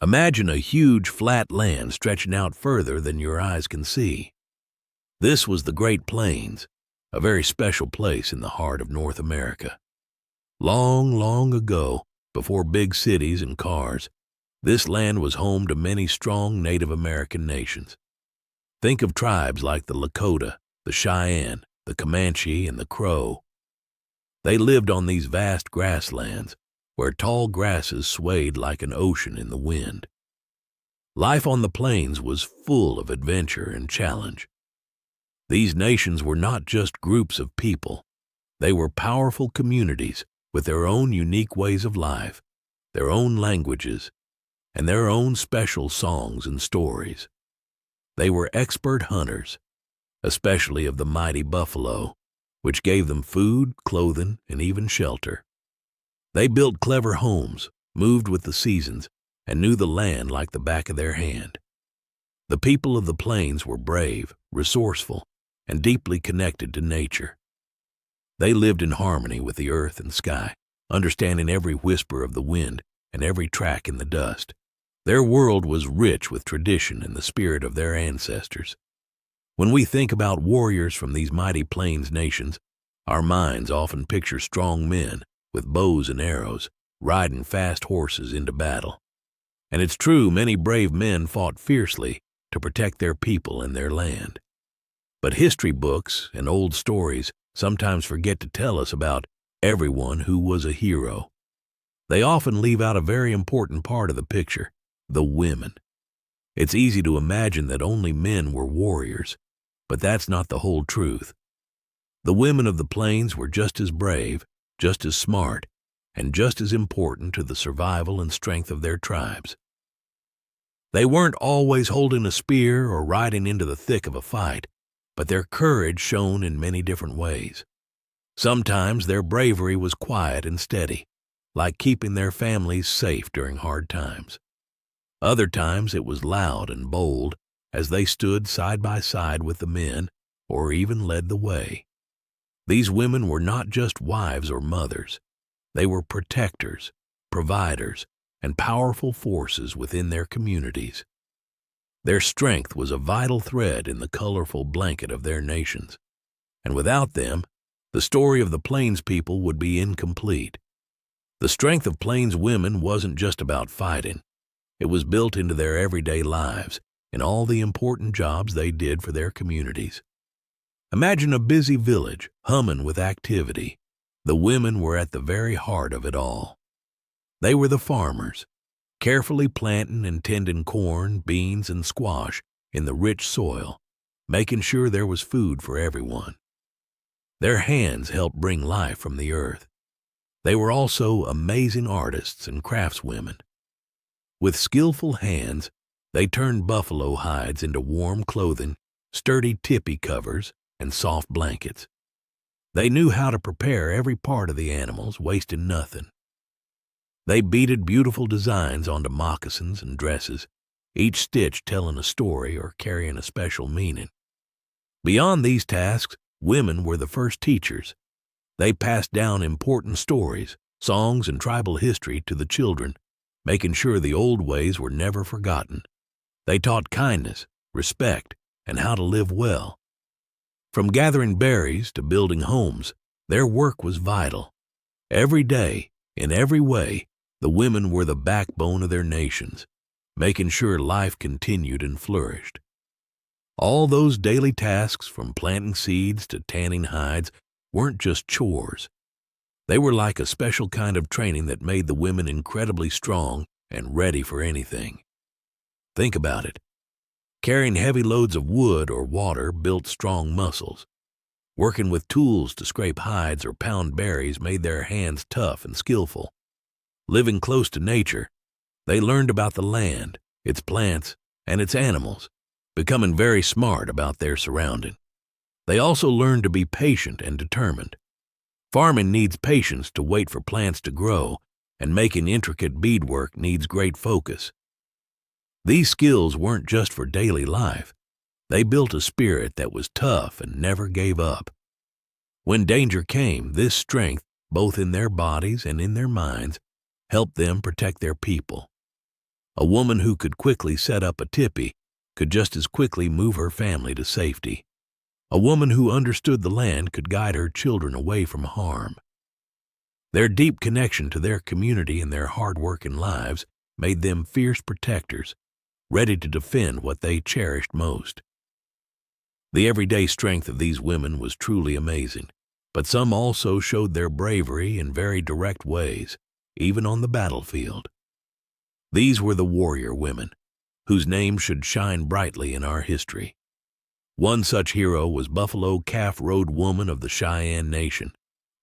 Imagine a huge flat land stretching out further than your eyes can see. This was the Great Plains, a very special place in the heart of North America. Long, long ago, before big cities and cars, this land was home to many strong Native American nations. Think of tribes like the Lakota, the Cheyenne, the Comanche, and the Crow. They lived on these vast grasslands, where tall grasses swayed like an ocean in the wind. Life on the plains was full of adventure and challenge. These nations were not just groups of people. They were powerful communities with their own unique ways of life, their own languages, and their own special songs and stories. They were expert hunters, especially of the mighty buffalo, which gave them food, clothing, and even shelter. They built clever homes, moved with the seasons, and knew the land like the back of their hand. The people of the plains were brave, resourceful, and deeply connected to nature. They lived in harmony with the earth and sky, understanding every whisper of the wind and every track in the dust. Their world was rich with tradition and the spirit of their ancestors. When we think about warriors from these mighty plains nations, our minds often picture strong men with bows and arrows, riding fast horses into battle. And it's true, many brave men fought fiercely to protect their people and their land. But history books and old stories sometimes forget to tell us about everyone who was a hero. They often leave out a very important part of the picture, the women. It's easy to imagine that only men were warriors, but that's not the whole truth. The women of the plains were just as brave, just as smart, and just as important to the survival and strength of their tribes. They weren't always holding a spear or riding into the thick of a fight, but their courage shone in many different ways. Sometimes their bravery was quiet and steady, like keeping their families safe during hard times. Other times it was loud and bold as they stood side by side with the men or even led the way. These women were not just wives or mothers. They were protectors, providers, and powerful forces within their communities. Their strength was a vital thread in the colorful blanket of their nations, and without them, the story of the Plains people would be incomplete. The strength of Plains women wasn't just about fighting. It was built into their everyday lives, in all the important jobs they did for their communities. Imagine a busy village, humming with activity. The women were at the very heart of it all. They were the farmers, carefully planting and tending corn, beans, and squash in the rich soil, making sure there was food for everyone. Their hands helped bring life from the earth. They were also amazing artists and craftswomen. With skillful hands, they turned buffalo hides into warm clothing, sturdy tipi covers, and soft blankets. They knew how to prepare every part of the animals, wasting nothing. They beaded beautiful designs onto moccasins and dresses, each stitch telling a story or carrying a special meaning. Beyond these tasks, women were the first teachers. They passed down important stories, songs, and tribal history to the children, making sure the old ways were never forgotten. They taught kindness, respect, and how to live well. From gathering berries to building homes, their work was vital. Every day, in every way, the women were the backbone of their nations, making sure life continued and flourished. All those daily tasks, from planting seeds to tanning hides, weren't just chores. They were like a special kind of training that made the women incredibly strong and ready for anything. Think about it. Carrying heavy loads of wood or water built strong muscles. Working with tools to scrape hides or pound berries made their hands tough and skillful. Living close to nature, they learned about the land, its plants, and its animals, becoming very smart about their surroundings. They also learned to be patient and determined. Farming needs patience to wait for plants to grow, and making intricate beadwork needs great focus. These skills weren't just for daily life. They built a spirit that was tough and never gave up. When danger came, this strength, both in their bodies and in their minds, helped them protect their people. A woman who could quickly set up a tipi could just as quickly move her family to safety. A woman who understood the land could guide her children away from harm. Their deep connection to their community and their hard-working lives made them fierce protectors, ready to defend what they cherished most. The everyday strength of these women was truly amazing, but some also showed their bravery in very direct ways, even on the battlefield. These were the warrior women, whose names should shine brightly in our history. One such hero was Buffalo Calf Road Woman of the Cheyenne Nation.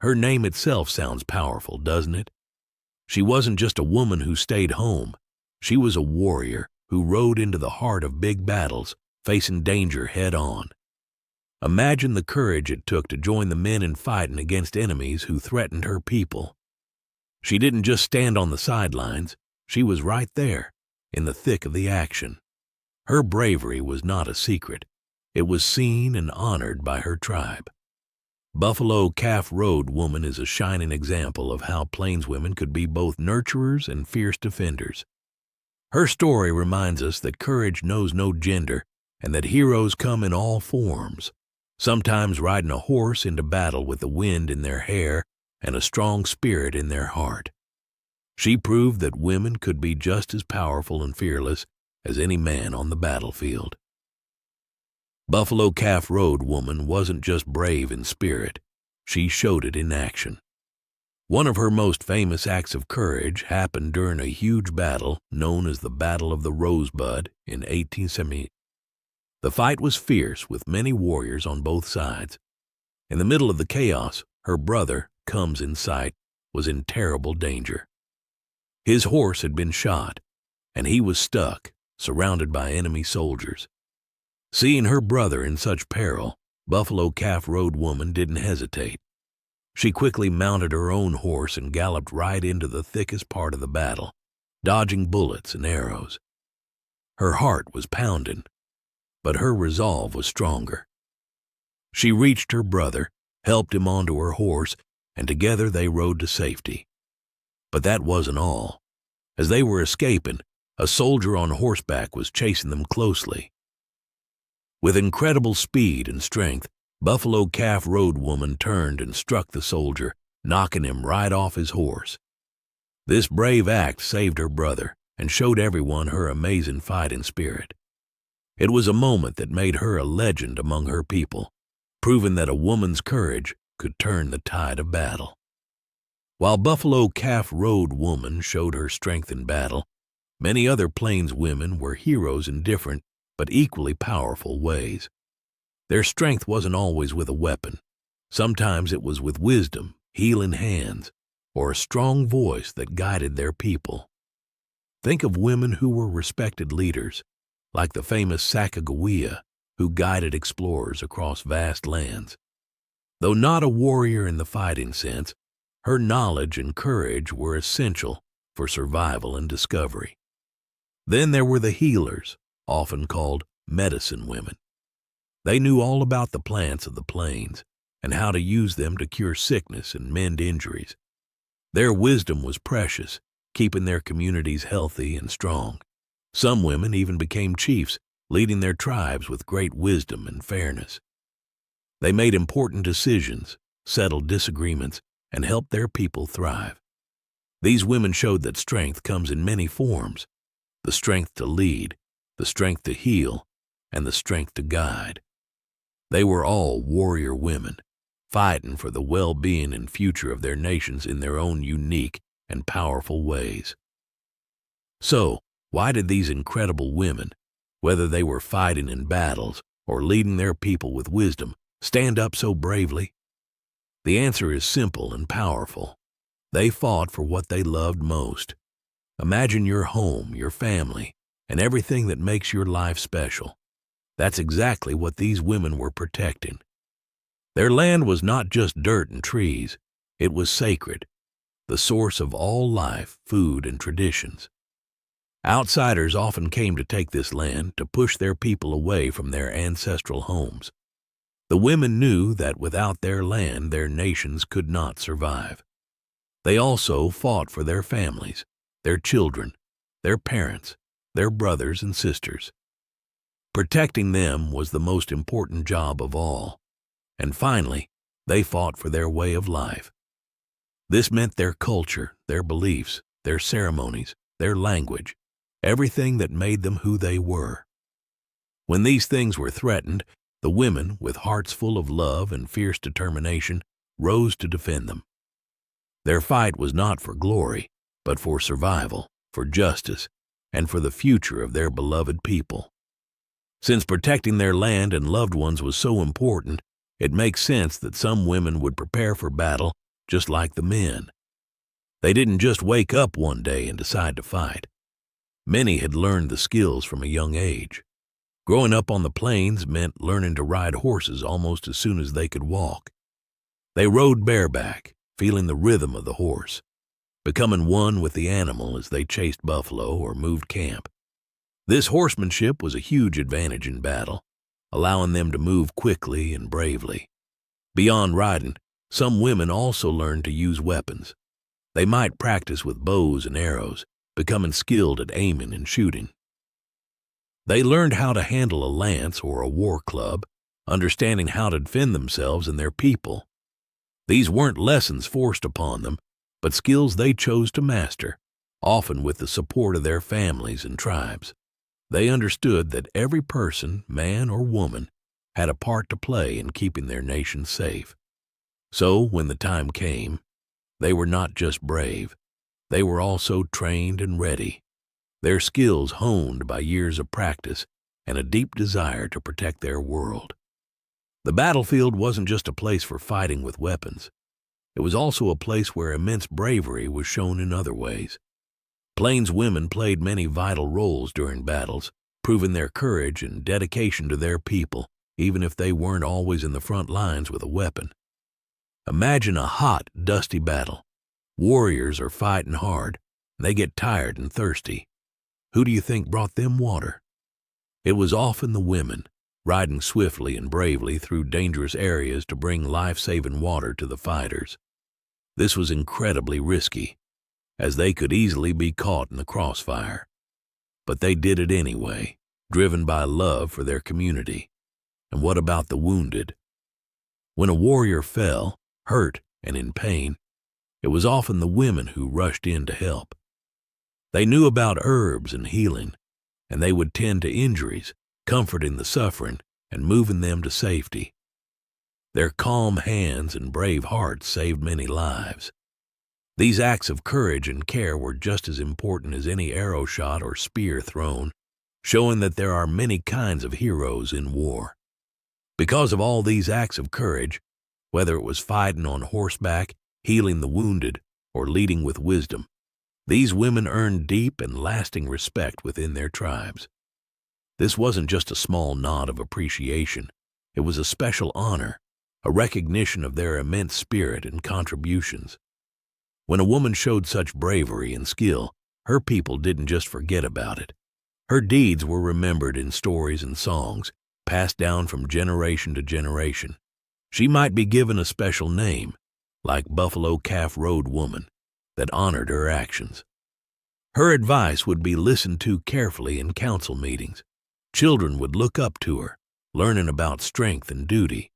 Her name itself sounds powerful, doesn't it? She wasn't just a woman who stayed home. She was a warrior who rode into the heart of big battles, facing danger head-on. Imagine the courage it took to join the men in fighting against enemies who threatened her people. She didn't just stand on the sidelines. She was right there, in the thick of the action. Her bravery was not a secret. It was seen and honored by her tribe. Buffalo Calf Road Woman is a shining example of how plainswomen could be both nurturers and fierce defenders. Her story reminds us that courage knows no gender and that heroes come in all forms, sometimes riding a horse into battle with the wind in their hair and a strong spirit in their heart. She proved that women could be just as powerful and fearless as any man on the battlefield. Buffalo Calf Road Woman wasn't just brave in spirit, she showed it in action. One of her most famous acts of courage happened during a huge battle known as the Battle of the Rosebud in 1870. The fight was fierce with many warriors on both sides. In the middle of the chaos, her brother, comes in sight, was in terrible danger. His horse had been shot, and he was stuck, surrounded by enemy soldiers. Seeing her brother in such peril, Buffalo Calf Road Woman didn't hesitate. She quickly mounted her own horse and galloped right into the thickest part of the battle, dodging bullets and arrows. Her heart was pounding, but her resolve was stronger. She reached her brother, helped him onto her horse, and together they rode to safety. But that wasn't all. As they were escaping, a soldier on horseback was chasing them closely. With incredible speed and strength, Buffalo Calf Road Woman turned and struck the soldier, knocking him right off his horse. This brave act saved her brother and showed everyone her amazing fighting spirit. It was a moment that made her a legend among her people, proving that a woman's courage could turn the tide of battle. While Buffalo Calf Road Woman showed her strength in battle, many other Plains women were heroes in different but equally powerful ways. Their strength wasn't always with a weapon. Sometimes it was with wisdom, healing hands, or a strong voice that guided their people. Think of women who were respected leaders, like the famous Sacagawea, who guided explorers across vast lands. Though not a warrior in the fighting sense, her knowledge and courage were essential for survival and discovery. Then there were the healers, often called medicine women. They knew all about the plants of the plains and how to use them to cure sickness and mend injuries. Their wisdom was precious, keeping their communities healthy and strong. Some women even became chiefs, leading their tribes with great wisdom and fairness. They made important decisions, settled disagreements, and helped their people thrive. These women showed that strength comes in many forms: the strength to lead, the strength to heal, and the strength to guide. They were all warrior women, fighting for the well-being and future of their nations in their own unique and powerful ways. So, why did these incredible women, whether they were fighting in battles or leading their people with wisdom, stand up so bravely? The answer is simple and powerful. They fought for what they loved most. Imagine your home, your family, and everything that makes your life special. That's exactly what these women were protecting. Their land was not just dirt and trees. It was sacred, the source of all life, food, and traditions. Outsiders often came to take this land to push their people away from their ancestral homes. The women knew that without their land, their nations could not survive. They also fought for their families, their children, their parents, their brothers and sisters. Protecting them was the most important job of all. And finally, they fought for their way of life. This meant their culture, their beliefs, their ceremonies, their language, everything that made them who they were. When these things were threatened, the women, with hearts full of love and fierce determination, rose to defend them. Their fight was not for glory, but for survival, for justice, and for the future of their beloved people. Since protecting their land and loved ones was so important, it makes sense that some women would prepare for battle just like the men. They didn't just wake up one day and decide to fight. Many had learned the skills from a young age. Growing up on the plains meant learning to ride horses almost as soon as they could walk. They rode bareback, feeling the rhythm of the horse, becoming one with the animal as they chased buffalo or moved camp. This horsemanship was a huge advantage in battle, allowing them to move quickly and bravely. Beyond riding, some women also learned to use weapons. They might practice with bows and arrows, becoming skilled at aiming and shooting. They learned how to handle a lance or a war club, understanding how to defend themselves and their people. These weren't lessons forced upon them, but skills they chose to master, often with the support of their families and tribes. They understood that every person, man or woman, had a part to play in keeping their nation safe. So, when the time came, they were not just brave, they were also trained and ready, their skills honed by years of practice and a deep desire to protect their world. The battlefield wasn't just a place for fighting with weapons. It was also a place where immense bravery was shown in other ways. Plains women played many vital roles during battles, proving their courage and dedication to their people, even if they weren't always in the front lines with a weapon. Imagine a hot, dusty battle. Warriors are fighting hard. They get tired and thirsty. Who do you think brought them water? It was often the women, riding swiftly and bravely through dangerous areas to bring life-saving water to the fighters. This was incredibly risky, as they could easily be caught in the crossfire. But they did it anyway, driven by love for their community. And what about the wounded? When a warrior fell, hurt and in pain, it was often the women who rushed in to help. They knew about herbs and healing, and they would tend to injuries, comforting the suffering and moving them to safety. Their calm hands and brave hearts saved many lives. These acts of courage and care were just as important as any arrow shot or spear thrown, showing that there are many kinds of heroes in war. Because of all these acts of courage, whether it was fighting on horseback, healing the wounded, or leading with wisdom, these women earned deep and lasting respect within their tribes. This wasn't just a small nod of appreciation. It was a special honor, a recognition of their immense spirit and contributions. When a woman showed such bravery and skill, her people didn't just forget about it. Her deeds were remembered in stories and songs, passed down from generation to generation. She might be given a special name, like Buffalo Calf Road Woman, that honored her actions. Her advice would be listened to carefully in council meetings. Children would look up to her, learning about strength and duty.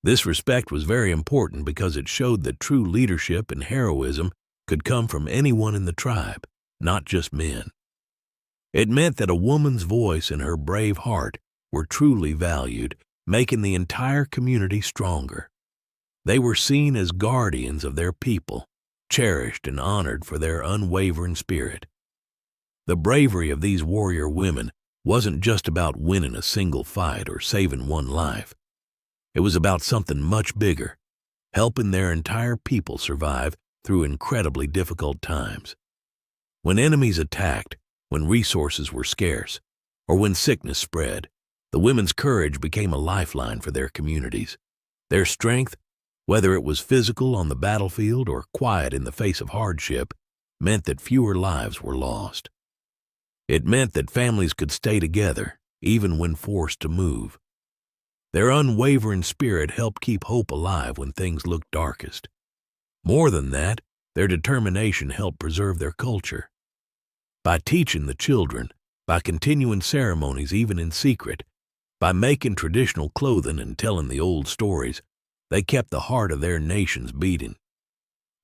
This respect was very important because it showed that true leadership and heroism could come from anyone in the tribe, not just men. It meant that a woman's voice and her brave heart were truly valued, making the entire community stronger. They were seen as guardians of their people, cherished and honored for their unwavering spirit. The bravery of these warrior women wasn't just about winning a single fight or saving one life. It was about something much bigger, helping their entire people survive through incredibly difficult times. When enemies attacked, when resources were scarce, or when sickness spread, the women's courage became a lifeline for their communities. Their strength, whether it was physical on the battlefield or quiet in the face of hardship, meant that fewer lives were lost. It meant that families could stay together, even when forced to move. Their unwavering spirit helped keep hope alive when things looked darkest. More than that, their determination helped preserve their culture. By teaching the children, By continuing ceremonies even in secret, by making traditional clothing and telling the old stories, they kept the heart of their nations beating.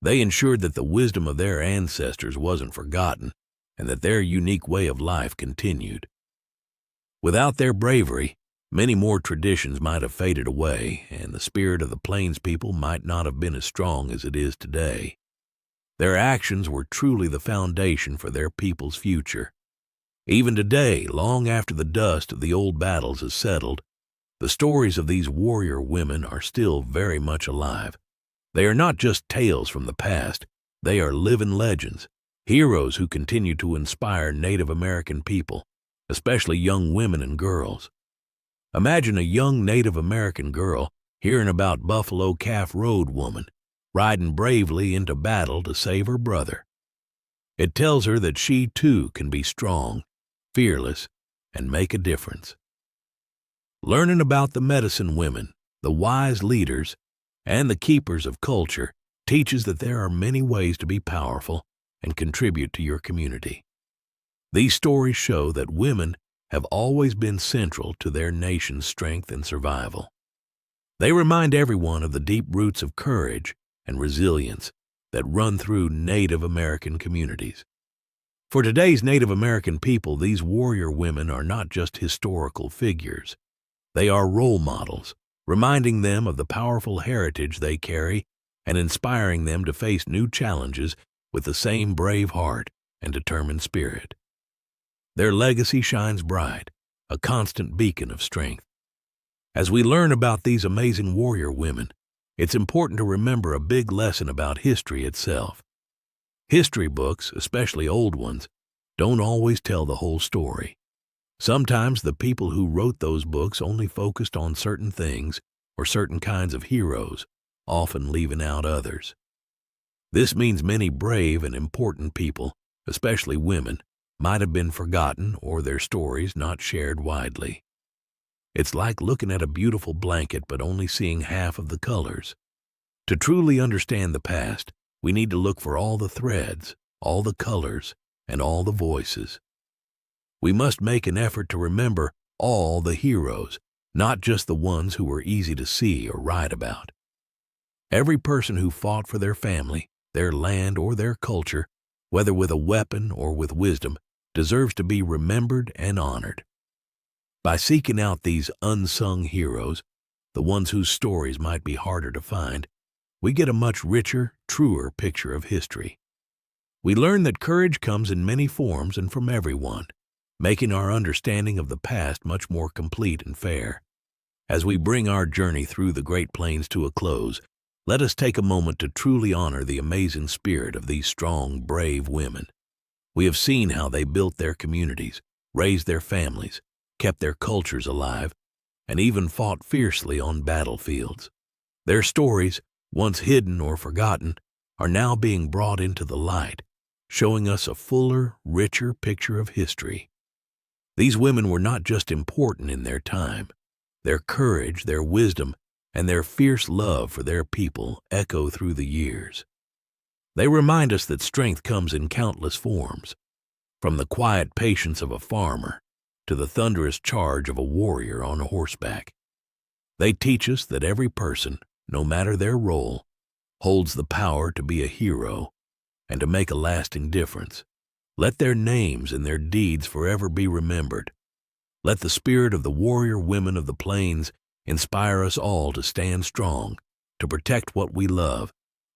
They ensured that the wisdom of their ancestors wasn't forgotten and that their unique way of life continued. Without their bravery, many more traditions might have faded away, and the spirit of the Plains people might not have been as strong as it is today. Their actions were truly the foundation for their people's future. Even today, long after the dust of the old battles has settled, the stories of these warrior women are still very much alive. They are not just tales from the past, they are living legends, heroes who continue to inspire Native American people, especially young women and girls. Imagine a young Native American girl hearing about Buffalo Calf Road woman riding bravely into battle to save her brother. It tells her that she too can be strong, fearless, and make a difference. Learning about the medicine women, the wise leaders, and the keepers of culture teaches that there are many ways to be powerful and contribute to your community. These stories show that women have always been central to their nation's strength and survival. They remind everyone of the deep roots of courage and resilience that run through Native American communities. For today's Native American people, these warrior women are not just historical figures. They are role models, reminding them of the powerful heritage they carry and inspiring them to face new challenges with the same brave heart and determined spirit. Their legacy shines bright, a constant beacon of strength. As we learn about these amazing warrior women, it's important to remember a big lesson about history itself. History books, especially old ones, don't always tell the whole story. Sometimes the people who wrote those books only focused on certain things or certain kinds of heroes, often leaving out others. This means many brave and important people, especially women, might have been forgotten or their stories not shared widely. It's like looking at a beautiful blanket but only seeing half of the colors. To truly understand the past, we need to look for all the threads, all the colors, and all the voices. We must make an effort to remember all the heroes, not just the ones who were easy to see or write about. Every person who fought for their family, their land, or their culture, whether with a weapon or with wisdom, deserves to be remembered and honored. By seeking out these unsung heroes, the ones whose stories might be harder to find, we get a much richer, truer picture of history. We learn that courage comes in many forms and from everyone, making our understanding of the past much more complete and fair. As we bring our journey through the Great Plains to a close, let us take a moment to truly honor the amazing spirit of these strong, brave women. We have seen how they built their communities, raised their families, kept their cultures alive, and even fought fiercely on battlefields. Their stories, once hidden or forgotten, are now being brought into the light, showing us a fuller, richer picture of history. These women were not just important in their time. Their courage, their wisdom, and their fierce love for their people echo through the years. They remind us that strength comes in countless forms, from the quiet patience of a farmer to the thunderous charge of a warrior on horseback. They teach us that every person, no matter their role, holds the power to be a hero and to make a lasting difference. Let their names and their deeds forever be remembered. Let the spirit of the warrior women of the plains inspire us all to stand strong, to protect what we love,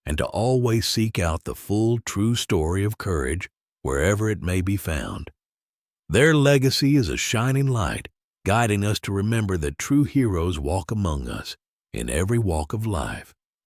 and to always seek out the full, true story of courage wherever it may be found. Their legacy is a shining light, guiding us to remember that true heroes walk among us in every walk of life.